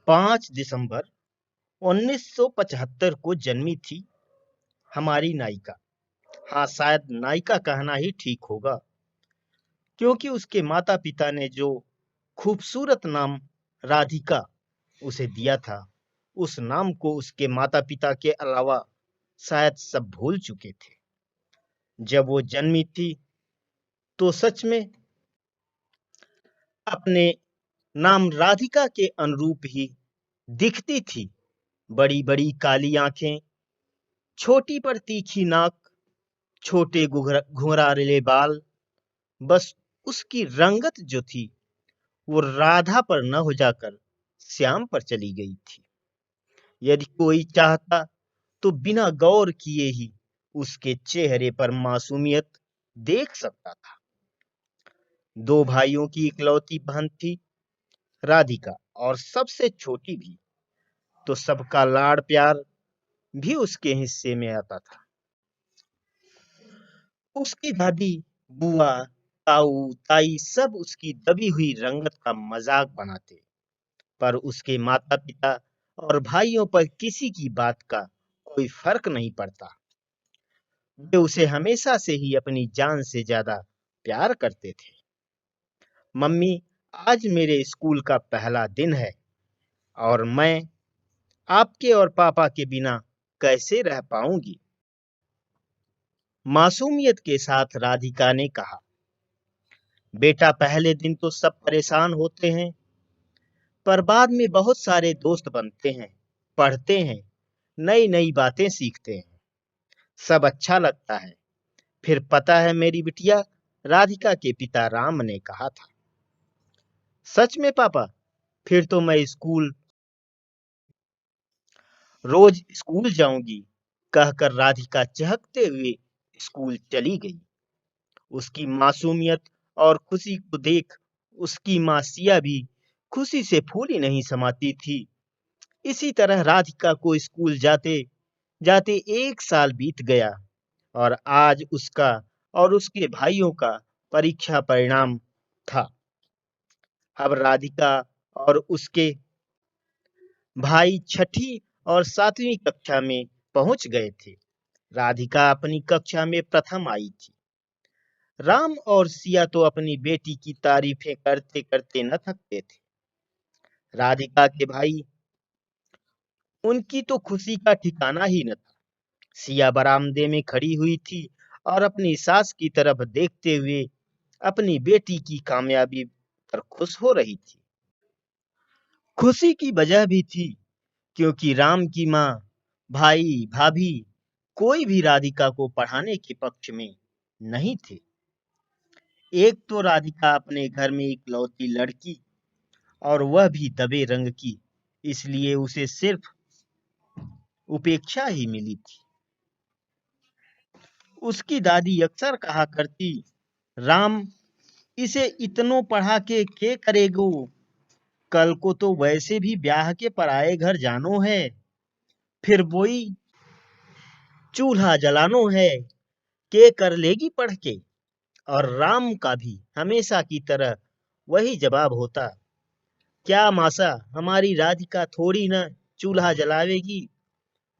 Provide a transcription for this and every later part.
5 दिसंबर 1975 को जन्मी थी हमारी नायिका। हाँ, शायद नायिका कहना ही ठीक होगा, क्योंकि उसके माता पिता ने जो खूबसूरत नाम राधिका उसे दिया था, उस नाम को उसके माता पिता के अलावा शायद सब भूल चुके थे। जब वो जन्मी थी तो सच में अपने नाम राधिका के अनुरूप ही दिखती थी। बड़ी बड़ी काली आंखें, छोटी पर तीखी नाक, छोटे घुंघराले बाल। बस उसकी रंगत जो थी वो राधा पर न हो जाकर श्याम पर चली गई थी। यदि कोई चाहता तो बिना गौर किए ही उसके चेहरे पर मासूमियत देख सकता था। 2 भाइयों की इकलौती बहन थी राधिका, और सबसे छोटी भी, तो सबका लाड़ प्यार भी उसके हिस्से में आता था। उसकी दादी, बुआ, ताऊ, ताई सब उसकी दबी हुई रंगत का मजाक बनाते, पर उसके माता पिता और भाइयों पर किसी की बात का कोई फर्क नहीं पड़ता। वे उसे हमेशा से ही अपनी जान से ज्यादा प्यार करते थे। मम्मी, आज मेरे स्कूल का पहला दिन है और मैं आपके और पापा के बिना कैसे रह पाऊंगी? मासूमियत के साथ राधिका ने कहा। बेटा, पहले दिन तो सब परेशान होते हैं, पर बाद में बहुत सारे दोस्त बनते हैं, पढ़ते हैं, नई नई बातें सीखते हैं, सब अच्छा लगता है। फिर पता है मेरी बिटिया, राधिका के पिता राम ने कहा था। सच में पापा? फिर तो मैं रोज स्कूल जाऊंगी, कहकर राधिका चहकते हुए स्कूल चली गई। उसकी मासूमियत और खुशी को देख उसकी माँ सिया भी खुशी से फूली नहीं समाती थी। इसी तरह राधिका को स्कूल जाते जाते 1 साल बीत गया, और आज उसका और उसके भाइयों का परीक्षा परिणाम था। अब राधिका और उसके भाई छठी और 7वीं कक्षा में पहुंच गए थे। राधिका अपनी कक्षा में प्रथम आई थी। राम और सिया तो अपनी बेटी की तारीफें करते करते न थकते थे। राधिका के भाई, उनकी तो खुशी का ठिकाना ही न था। सिया बरामदे में खड़ी हुई थी और अपनी सास की तरफ देखते हुए अपनी बेटी की कामयाबी पर खुश हो रही थी। खुशी की वजह भी थी क्योंकि राम की माँ, भाई, भाभी कोई भी राधिका को पढ़ाने के पक्ष में नहीं थे। एक तो राधिका अपने घर में इकलौती लड़की, और वह भी दबे रंग की, इसलिए उसे सिर्फ उपेक्षा ही मिली थी। उसकी दादी अक्सर कहा करती, राम, इसे इतनो पढ़ा के करेगो? कल को तो वैसे भी ब्याह के पराए घर जानो है, फिर वही चूल्हा जलानो है, के कर लेगी पढ़ के? और राम का भी हमेशा की तरह वही जवाब होता, क्या मासा, हमारी राधिका थोड़ी न चूल्हा जलावेगी,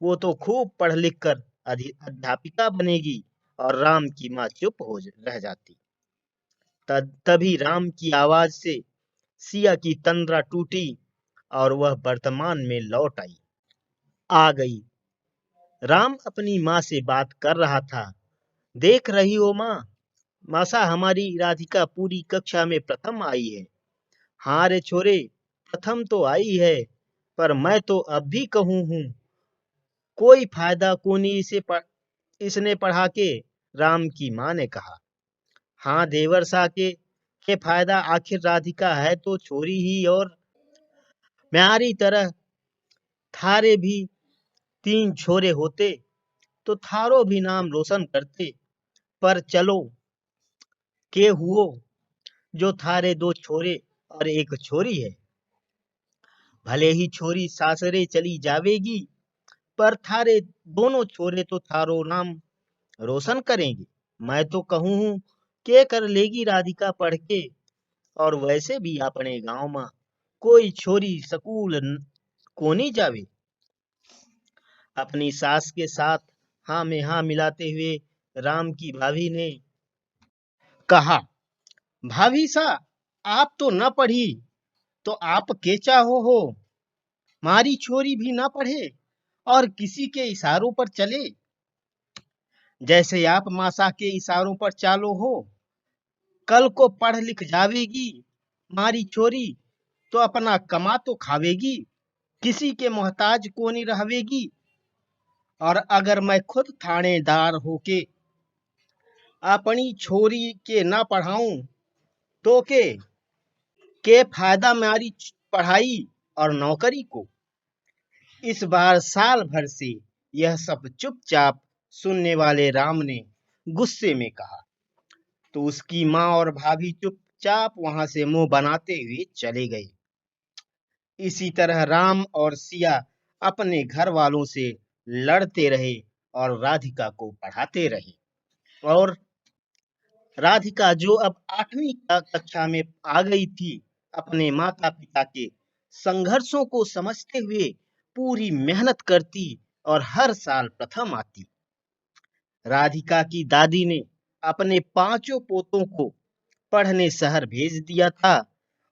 वो तो खूब पढ़ लिख कर अध्यापिका बनेगी। और राम की माँ चुप रह जाती। तभी राम की आवाज से सिया की तंद्रा टूटी और वह वर्तमान में लौट आ गई। राम अपनी माँ से बात कर रहा था। देख रही हो माँ, मासा, हमारी राधिका पूरी कक्षा में प्रथम आई है। हाँ रे छोरे, प्रथम तो आई है, पर मैं तो अब भी कहूँ हूँ, कोई फायदा कोनी इसने पढ़ा के। राम की माँ ने कहा। हाँ देवर सा के फायदा, आखिर राधिका है तो छोरी ही, और म्यारी तरह थारे भी 3 छोरे होते तो थारो भी नाम रोशन करते। पर चलो, के हुओ जो थारे 2 छोरे और 1 छोरी है। भले ही छोरी सासरे चली जावेगी, पर थारे दोनों छोरे तो थारो नाम रोशन करेंगे। मैं तो कहूँ हूँ, के कर लेगी राधिका पढ़ के? और वैसे भी अपने गांव में कोई छोरी स्कूल कोनी जावे। अपनी सास के साथ हाँ में हाँ मिलाते हुए राम की भाभी ने कहा, भाभी सा, आप तो न पढ़ी तो आप के चाहो हो, मारी छोरी भी ना पढ़े और किसी के इशारों पर चले। जैसे आप मासा के इशारों पर चालो हो, कल को पढ़ लिख जावेगी, मारी छोरी तो अपना कमा तो खावेगी, किसी के मोहताज को नहीं रहवेगी। और अगर मैं खुद थानेदार होके अपनी छोरी के ना पढ़ाऊं तो के फायदा मारी पढ़ाई और नौकरी को। इस बार साल भर से यह सब चुपचाप सुनने वाले राम ने गुस्से में कहा तो उसकी माँ और भाभी चुपचाप वहां से मुंह बनाते हुए चले गए। इसी तरह राम और सिया अपने घर वालों से लड़ते रहे और राधिका को पढ़ाते रहे। और राधिका जो अब 8वीं कक्षा में आ गई थी, अपने माता पिता के संघर्षों को समझते हुए पूरी मेहनत करती और हर साल प्रथम आती। राधिका की दादी ने अपने 5 पोतों को पढ़ने शहर भेज दिया था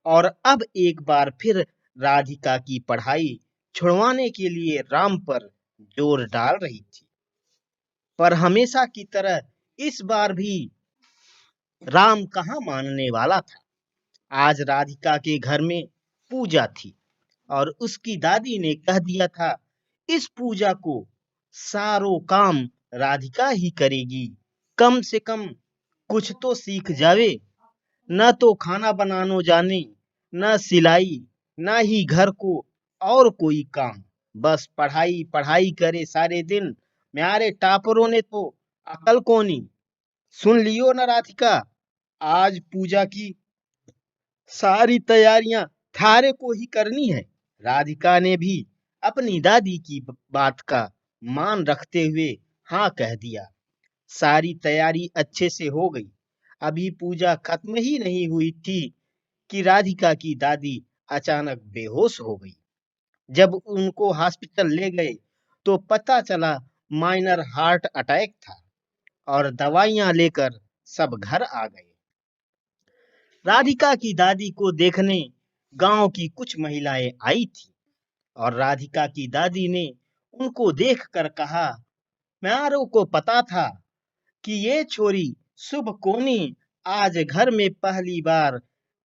और अब एक बार फिर राधिका की पढ़ाई छुड़वाने के लिए राम पर जोर डाल रही थी। पर हमेशा की तरह इस बार भी राम कहाँ मानने वाला था। आज राधिका के घर में पूजा थी और उसकी दादी ने कह दिया था, इस पूजा को सारो काम राधिका ही करेगी, कम से कम कुछ तो सीख जावे। न तो खाना बनानो जाने, न सिलाई, न ही घर को और कोई काम, बस पढ़ाई पढ़ाई करे सारे दिन। म्यारे टापरों ने तो अकल कोनी। सुन लियो न राधिका, आज पूजा की सारी तैयारियां थारे को ही करनी है। राधिका ने भी अपनी दादी की बात का मान रखते हुए हाँ कह दिया। सारी तैयारी अच्छे से हो गई। अभी पूजा खत्म ही नहीं हुई थी कि राधिका की दादी अचानक बेहोश हो गई। जब उनको हॉस्पिटल ले गए तो पता चला माइनर हार्ट अटैक था और दवाइयां लेकर सब घर आ गए। राधिका की दादी को देखने गांव की कुछ महिलाएं आई थी और राधिका की दादी ने उनको देखकर कहा, म्यारो को पता था कि ये छोरी शुभ कोनी आज घर में पहली बार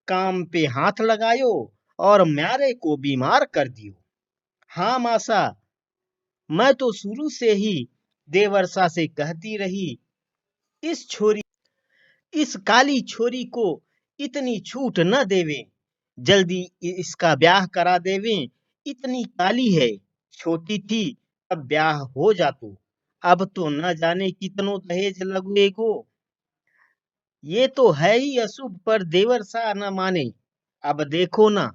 काम पे हाथ लगायो और म्यारे को बीमार कर दियो। हाँ मासा, मैं तो शुरू से ही देवर्षा से कहती रही, इस छोरी इस काली छोरी को इतनी छूट न देवे, जल्दी इसका ब्याह करा देवे। इतनी काली है, छोटी थी अब ब्याह हो जातो, अब तो न जाने कितनो दहेज लगेगो। ये तो है ही अशुभ, पर देवरसा न माने। अब देखो ना,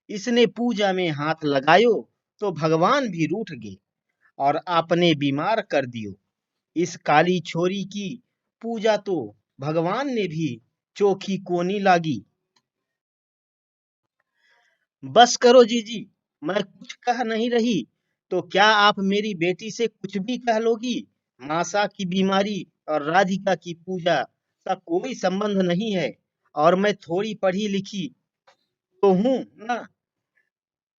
इसने पूजा में हाथ लगायो तो भगवान भी रूठ गए और आपने बीमार कर दियो। इस काली छोरी की पूजा तो भगवान ने भी चोखी कोनी लागी। बस करो जीजी, मैं कुछ कह नहीं रही तो क्या आप मेरी बेटी से कुछ भी कह लोगी। मासा की बीमारी और राधिका की पूजा का कोई संबंध नहीं है और मैं थोड़ी पढ़ी लिखी तो हूँ ना,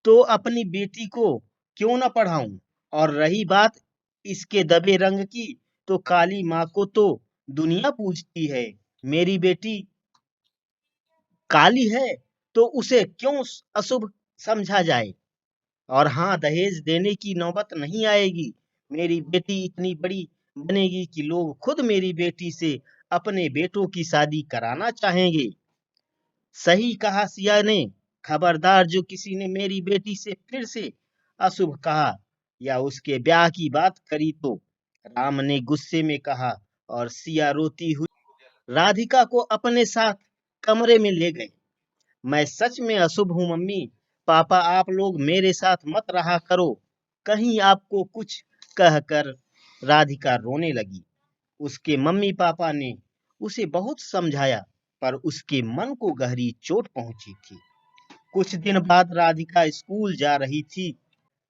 तो अपनी बेटी को क्यों ना पढ़ाऊं। और रही बात इसके दबे रंग की, तो काली माँ को तो दुनिया पूजती है। मेरी बेटी काली है तो उसे क्यों अशुभ समझा जाए। और हाँ, दहेज देने की नौबत नहीं आएगी। मेरी बेटी इतनी बड़ी बनेगी कि लोग खुद मेरी बेटी से अपने बेटों की शादी कराना चाहेंगे। सही कहा सिया ने, खबरदार जो किसी ने मेरी बेटी से फिर से अशुभ कहा या उसके ब्याह की बात करी तो, राम ने गुस्से में कहा। और सिया रोती हुई राधिका को अपने साथ कमरे में ले गए। मैं सच में अशुभ हूँ मम्मी, पापा आप लोग मेरे साथ मत रहा करो, कहीं आपको कुछ कहकर राधिका रोने लगी। उसके मम्मी पापा ने उसे बहुत समझाया पर उसके मन को गहरी चोट पहुंची थी। कुछ दिन बाद राधिका स्कूल जा रही थी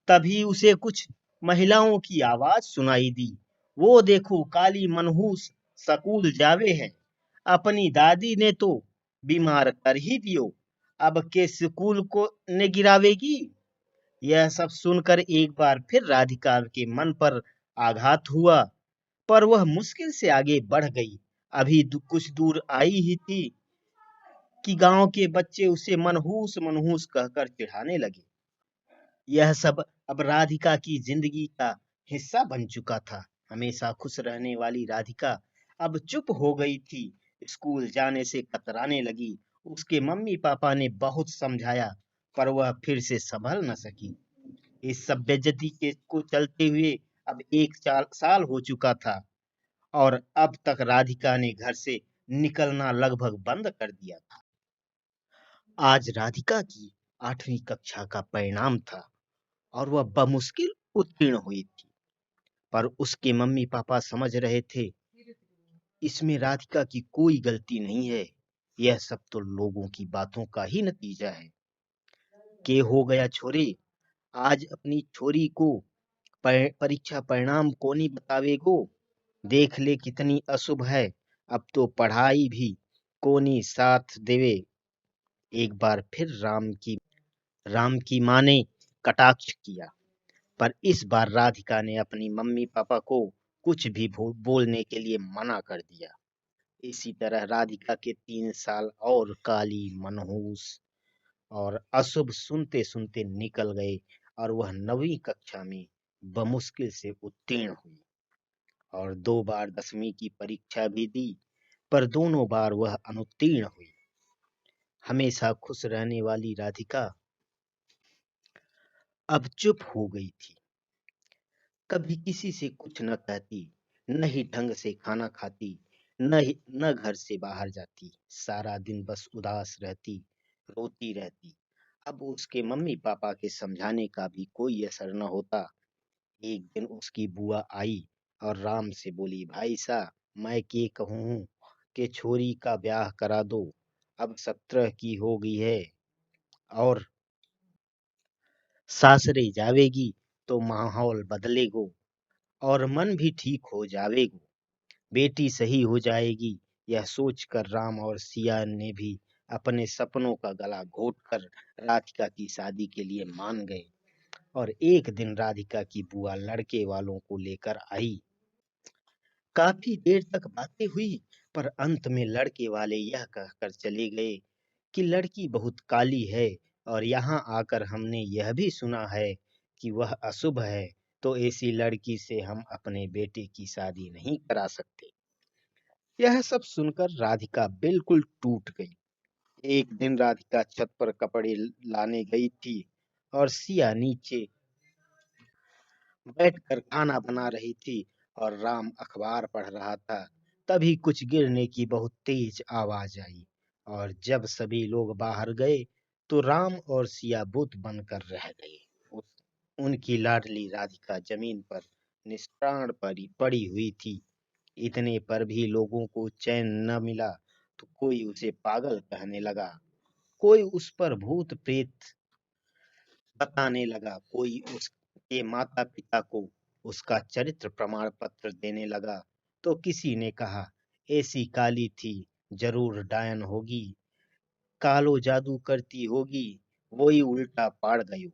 तभी उसे कुछ महिलाओं की आवाज सुनाई दी। वो देखो, काली मनहूस स्कूल जावे है। अपनी दादी ने तो बीमार कर ही दियो, अब के स्कूल को ने गिरावेगी। यह सब सुनकर एक बार फिर राधिका के मन पर आघात हुआ, पर वह मुश्किल से आगे बढ़ गई। अभी कुछ दूर आई ही थी कि गांव के बच्चे उसे मनहूस मनहूस कहकर चिढ़ाने लगे। यह सब अब राधिका की जिंदगी का हिस्सा बन चुका था। हमेशा खुश रहने वाली राधिका अब चुप हो गई थी। स्कूल जाने से कतराने लगी। उसके मम्मी पापा ने बहुत समझाया, पर वह फिर से संभल न सकी। इस सब बेइज्जती के को चलते हुए अब एक साल हो चुका था, और अब तक राधिका ने घर से निकलना लगभग बंद कर दिया था। आज राधिका की 8वीं कक्षा का परिणाम था, और वह बमुश्किल उत्तीर्ण हुई थी। पर उसके मम्मी पापा समझ रहे थे, इसमें राधिका की कोई गलती नहीं है। यह सब तो लोगों की बातों का ही नतीजा है। के हो गया छोरे, आज अपनी छोरी को परीक्षा परिणाम कोनी बतावेगो। देख ले कितनी अशुभ है, अब तो पढ़ाई भी कोनी साथ देवे। एक बार फिर राम की माँ ने कटाक्ष किया, पर इस बार राधिका ने अपनी मम्मी पापा को कुछ भी बोलने के लिए मना कर दिया। इसी तरह राधिका के 3 साल और काली मनहूस और अशुभ सुनते सुनते निकल गए, और वह 9वीं कक्षा में बमुश्किल से उत्तीर्ण हुई, और 2 बार 10वीं की परीक्षा भी दी, पर दोनों बार वह अनुत्तीर्ण हुई। हमेशा खुश रहने वाली राधिका अब चुप हो गई थी। कभी किसी से कुछ न कहती, न ही ढंग से खाना खाती, न घर से बाहर जाती। सारा दिन बस उदास रहती, रोती रहती। अब उसके मम्मी पापा के समझाने का भी कोई असर न होता। एक दिन उसकी बुआ आई और राम से बोली, भाई साहब, मैं के कहूँ कि छोरी का ब्याह करा दो। अब 17 की हो गई है, और सासरे जावेगी तो माहौल बदलेगो, और मन भी ठीक हो जावेगो। बेटी सही हो जाएगी। यह सोचकर राम और सिया ने भी अपने सपनों का गला घोटकर राधिका की शादी के लिए मान गए। और एक दिन राधिका की बुआ लड़के वालों को लेकर आई। काफी देर तक बातें हुई, पर अंत में लड़के वाले यह कहकर चले गए कि लड़की बहुत काली है, और यहाँ आकर हमने यह भी सुना है कि वह अशुभ है, तो ऐसी लड़की से हम अपने बेटे की शादी नहीं करा सकते। यह सब सुनकर राधिका बिल्कुल टूट गई। एक दिन राधिका छत पर कपड़े लाने गई थी, और सिया नीचे बैठकर खाना बना रही थी, और राम अखबार पढ़ रहा था। तभी कुछ गिरने की बहुत तेज आवाज आई, और जब सभी लोग बाहर गए तो राम और सिया बुत बनकर रह गए। उनकी लाडली राधिका जमीन पर निष्प्राण पड़ी हुई थी। इतने पर भी लोगों को चैन न मिला, तो कोई उसे पागल कहने लगा, कोई उस पर भूत प्रेत बताने लगा, कोई उसके माता पिता को उसका चरित्र प्रमाण पत्र देने लगा, तो किसी ने कहा, ऐसी काली थी, जरूर डायन होगी, कालो जादू करती होगी, वही उल्टा पाड़ गयो।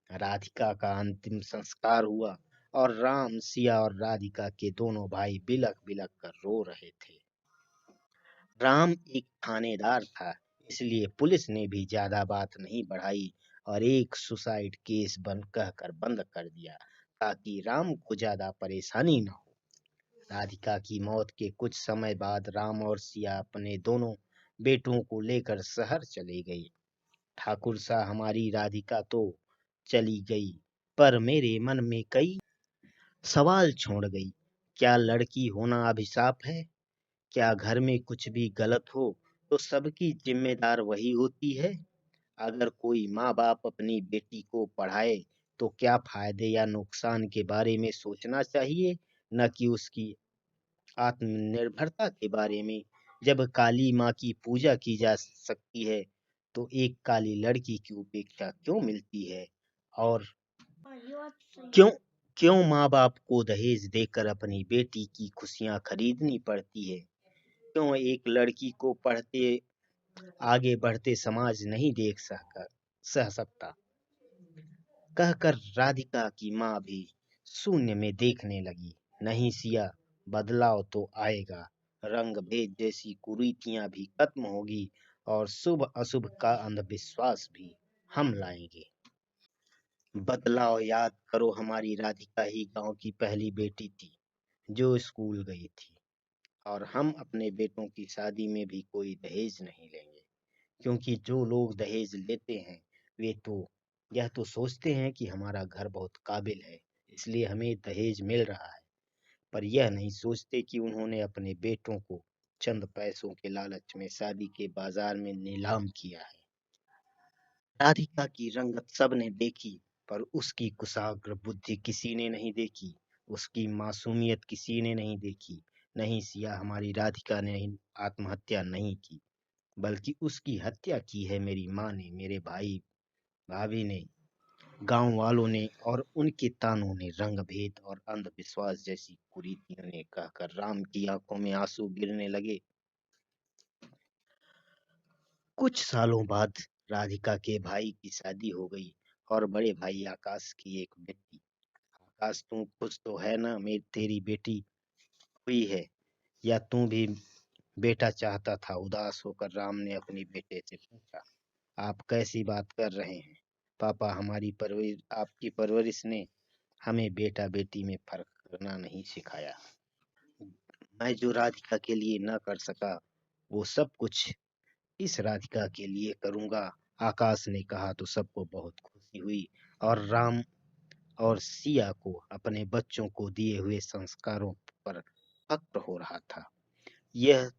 राधिका का अंतिम संस्कार हुआ, और राम, सिया और राधिका के दोनों भाई बिलख बिलख कर रो रहे थे। राम एक थानेदार था, इसलिए पुलिस ने भी ज्यादा बात नहीं बढ़ाई, और एक सुसाइड केस कहकर बंद कर दिया, ताकि राम को ज्यादा परेशानी न हो। राधिका की मौत के कुछ समय बाद राम और सिया अपने दोनों बेटों को लेकर शहर चले गए। ठाकुर सा, हमारी राधिका तो चली गई, पर मेरे मन में कई सवाल छोड़ गई। क्या लड़की होना अभिशाप है? क्या घर में कुछ भी गलत हो तो सबकी जिम्मेदार वही होती है? अगर कोई माँ बाप अपनी बेटी को पढ़ाए, तो क्या फायदे या नुकसान के बारे में सोचना चाहिए, न कि उसकी आत्मनिर्भरता के बारे में। जब काली माँ की पूजा की जा सकती है, तो एक काली लड़की की उपेक्षा क्यों मिलती है? और क्यों क्यों माँ बाप को दहेज देकर अपनी बेटी की खुशियां खरीदनी पड़ती है? क्यों एक लड़की को पढ़ते आगे बढ़ते समाज नहीं देख सह सकता? कहकर राधिका की माँ भी शून्य में देखने लगी। नहीं सिया, बदलाव तो आएगा। रंग भेद जैसी कुरीतियां भी खत्म होगी और शुभ अशुभ का अंधविश्वास भी हम लाएंगे। बदलाव याद करो, हमारी राधिका ही गांव की पहली बेटी थी जो स्कूल गई थी, और हम अपने बेटों की शादी में भी कोई दहेज नहीं लेंगे, क्योंकि जो लोग दहेज लेते हैं वे तो यह तो सोचते हैं कि हमारा घर बहुत काबिल है, इसलिए हमें दहेज मिल रहा है, पर यह नहीं सोचते कि उन्होंने अपने बेटों को चंद पैसों के लालच में शादी के बाजार में नीलाम किया है। राधिका की रंगत सबने देखी, पर उसकी कुशाग्र बुद्धि किसी ने नहीं देखी, उसकी मासूमियत किसी ने नहीं देखी। नहीं सिया, हमारी राधिका ने आत्महत्या नहीं की, बल्कि उसकी हत्या की है मेरी माँ ने, मेरे भाई भाभी ने, गांव वालों ने और उनके तानों ने, रंग भेद और अंधविश्वास जैसी कुरीतियों ने। कहकर राम की आंखों में आंसू गिरने लगे। कुछ सालों बाद राधिका के भाई की शादी हो गई और बड़े भाई आकाश की एक बेटी। आकाश, तू खुश तो है ना? मेरी तेरी बेटी हुई है, या तू भी बेटा चाहता था? उदास होकर राम ने अपने बेटे से पूछा। आप कैसी बात कर रहे हैं पापा? हमारी परवरिश, आपकी परवरिश ने हमें बेटा बेटी में फर्क करना नहीं सिखाया। मैं जो राधिका के लिए न कर सका, वो सब कुछ इस राधिका के लिए करूंगा। आकाश ने कहा तो सबको बहुत खुशी हुई, और राम और सिया को अपने बच्चों को दिए हुए संस्कारों पर फक्र हो रहा था। यह